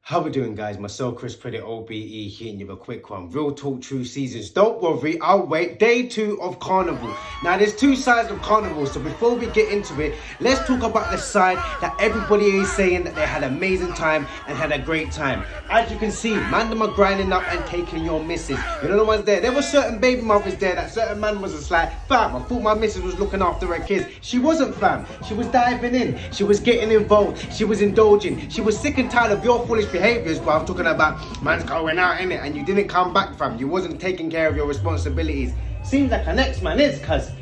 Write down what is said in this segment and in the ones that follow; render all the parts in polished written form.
How we doing, guys? Myself, Chris Credit OBE, hitting you with a quick one. Real talk, true seasons. Don't worry, I'll wait. Day 2 of Carnival. Now, there's two sides of Carnival, so before we get into it, let's talk about the side that everybody is saying that they had an amazing time and had a great time. As you can see, man, them are grinding up and taking your missus. You know the ones there? There were certain baby mothers there that certain man was just like, fam, I thought my missus was looking after her kids. She wasn't, fam. She was diving in. She was getting involved. She was indulging. She was sick and tired of your foolish behaviours, but I'm talking about man's going out in it and you didn't come back, fam. You wasn't taking care of your responsibilities. Seems like an ex-man is, cuz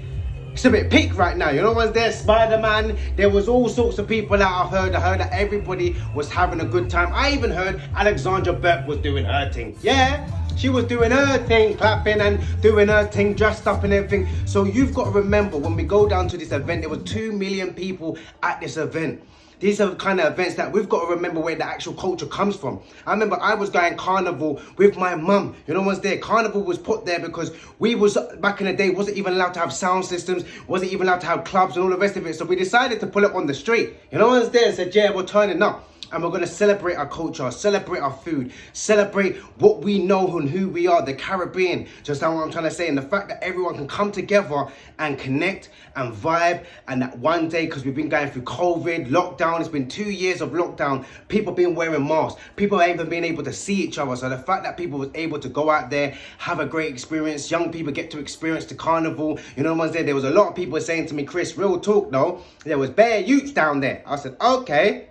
it's a bit peak right now. You know what's there? Spider-Man. There was all sorts of people that I heard that everybody was having a good time. I even heard Alexandra Burke was doing her thing. Yeah, she was doing her thing, clapping and doing her thing, dressed up and everything. So you've got to remember, when we go down to this event, there were 2 million people at this event. These are the kind of events that we've got to remember where the actual culture comes from. I remember I was going Carnival with my mum. You know what's there? Carnival was put there because we was, back in the day, wasn't even allowed to have sound systems, wasn't even allowed to have clubs and all the rest of it. So we decided to pull it on the street. You know what's there? And said, yeah, we're turning up. And we're going to celebrate our culture, celebrate our food, celebrate what we know and who we are, the Caribbean. Just what I'm trying to say. And the fact that everyone can come together and connect and vibe. And that one day, because we've been going through COVID, lockdown, it's been 2 years of lockdown. People been wearing masks. People ain't even been able to see each other. So the fact that people was able to go out there, have a great experience. Young people get to experience the Carnival. You know what I'm saying? There was a lot of people saying to me, Chris, real talk though, there was bare youths down there. I said, okay.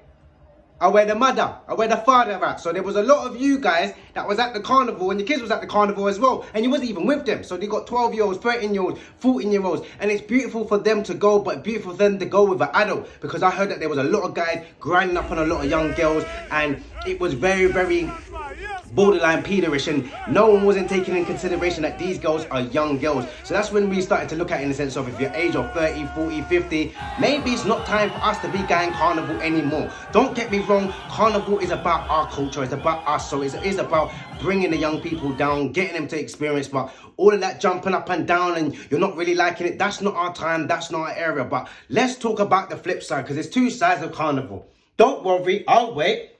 I where the mother, I where the father at. So there was a lot of you guys that was at the Carnival, and your kids was at the Carnival as well, and you wasn't even with them. So they got 12-year-olds, 13-year-olds, 14-year-olds, and it's beautiful for them to go, but beautiful for them to go with an adult, because I heard that there was a lot of guys grinding up on a lot of young girls, and it was very, very borderline pederish, and no one wasn't taking in consideration that these girls are young girls. So that's when we started to look at it in the sense of, if you're age of 30, 40, 50, maybe it's not time for us to be going Carnival anymore. Don't get me wrong, Carnival is about our culture, it's about us, so it is about bringing the young people down, getting them to experience. But all of that jumping up and down and you're not really liking it, that's not our time, that's not our area. But let's talk about the flip side, because there's two sides of Carnival. Don't worry, I'll wait.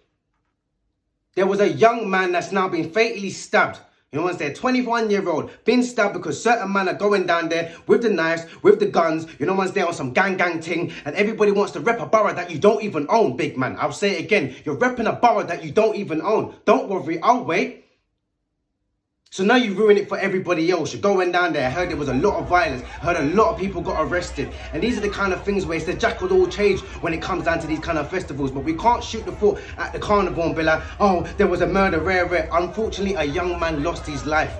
There was a young man that's now been fatally stabbed. You know what's there? 21-year-old been stabbed because certain men are going down there with the knives, with the guns. You know what's there, on some gang thing, and everybody wants to rep a borough that you don't even own, big man. I'll say it again. You're repping a borough that you don't even own. Don't worry, I'll wait. So now you ruin it for everybody else. You're going down there. I heard there was a lot of violence. I heard a lot of people got arrested. And these are the kind of things where it's the jack of all trades when it comes down to these kind of festivals. But we can't shoot the foot at the Carnival and be like, oh, there was a murder, rare. Unfortunately, a young man lost his life.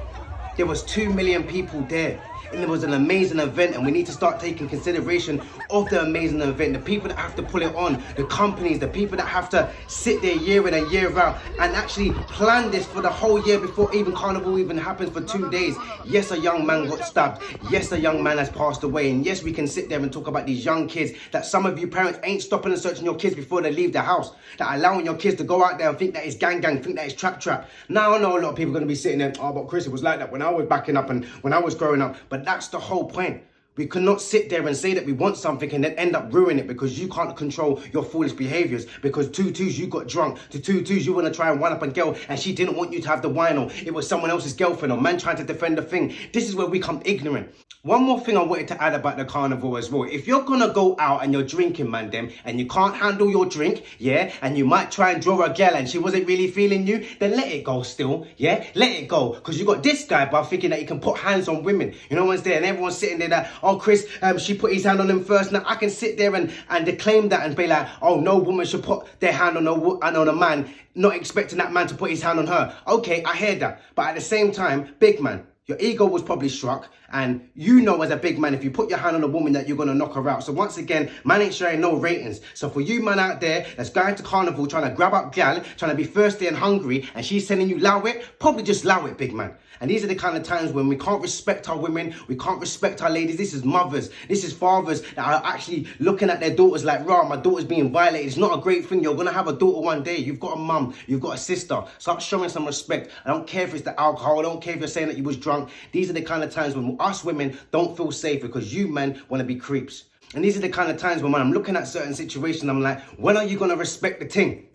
There was 2 million people there. And it was an amazing event, and we need to start taking consideration of the amazing event. The people that have to pull it on, the companies, the people that have to sit there year in and year out and actually plan this for the whole year before even Carnival even happens for 2 days. Yes, a young man got stabbed. Yes, a young man has passed away. And yes, we can sit there and talk about these young kids that some of you parents ain't stopping and searching your kids before they leave the house, that are allowing your kids to go out there and think that it's gang, think that it's trap. Now I know a lot of people are going to be sitting there, oh, but Chris, it was like that when I was backing up and when I was growing up. But that's the whole point. We cannot sit there and say that we want something and then end up ruining it because you can't control your foolish behaviours. Because 2-2s, you got drunk. To 2-2s, you want to try and wind up a girl and she didn't want you to have the wine, or it was someone else's girlfriend, or man trying to defend the thing. This is where we become ignorant. One more thing I wanted to add about the Carnival as well. If you're going to go out and you're drinking, man, and you can't handle your drink, yeah, and you might try and draw a girl and she wasn't really feeling you, then let it go still, yeah? Let it go. Because you got this guy, but thinking that he can put hands on women. You know what's there? And everyone's sitting there that, oh, Chris, she put his hand on him first. Now I can sit there and declaim that and be like, oh, no woman should put their hand on a man, not expecting that man to put his hand on her. Okay, I hear that. But at the same time, big man, your ego was probably struck, and you know as a big man, if you put your hand on a woman, that you're going to knock her out. So once again, man ain't sharing no ratings. So for you man out there that's going to Carnival trying to grab up gal, trying to be thirsty and hungry, and she's telling you allow it, probably just allow it, big man. And these are the kind of times when we can't respect our women, we can't respect our ladies. This is mothers, this is fathers that are actually looking at their daughters like, rah, my daughter's being violated. It's not a great thing. You're going to have a daughter one day. You've got a mum, you've got a sister. Start showing some respect. I don't care if it's the alcohol. I don't care if you're saying that you was drunk. These are the kind of times when us women don't feel safe because you men want to be creeps. And these are the kind of times when I'm looking at certain situations, I'm like, when are you going to respect the thing?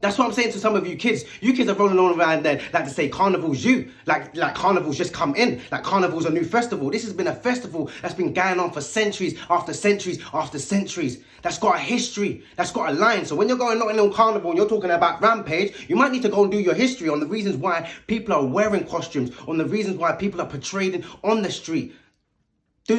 That's what I'm saying to some of you kids. You kids are rolling on around there like to say Carnival's you. Like Carnival's just come in. Like Carnival's a new festival. This has been a festival that's been going on for centuries after centuries after centuries. That's got a history. That's got a line. So when you're going Nottinghil Carnival and you're talking about Rampage, you might need to go and do your history on the reasons why people are wearing costumes, on the reasons why people are portrayed on the street.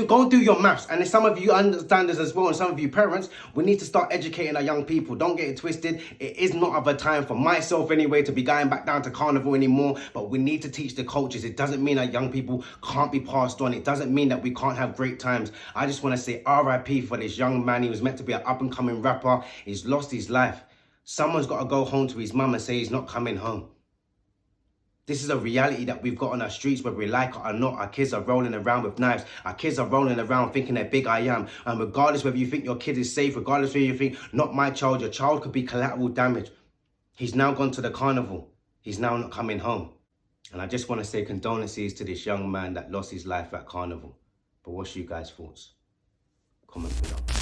Go and do your maths. And if some of you understand this as well, and some of you parents, we need to start educating our young people. Don't get it twisted. It is not of a time for myself anyway to be going back down to Carnival anymore, but we need to teach the cultures. It doesn't mean that young people can't be passed on. It doesn't mean that we can't have great times. I just want to say RIP for this young man. He was meant to be an up-and-coming rapper. He's lost his life. Someone's got to go home to his mum and say he's not coming home. This is a reality that we've got on our streets, whether we like it or not. Our kids are rolling around with knives. Our kids are rolling around thinking they're big I am. And regardless whether you think your kid is safe, regardless whether you think, not my child, your child could be collateral damage. He's now gone to the carnival. He's now not coming home. And I just want to say condolences to this young man that lost his life at Carnival. But what's you guys' thoughts? Comment below.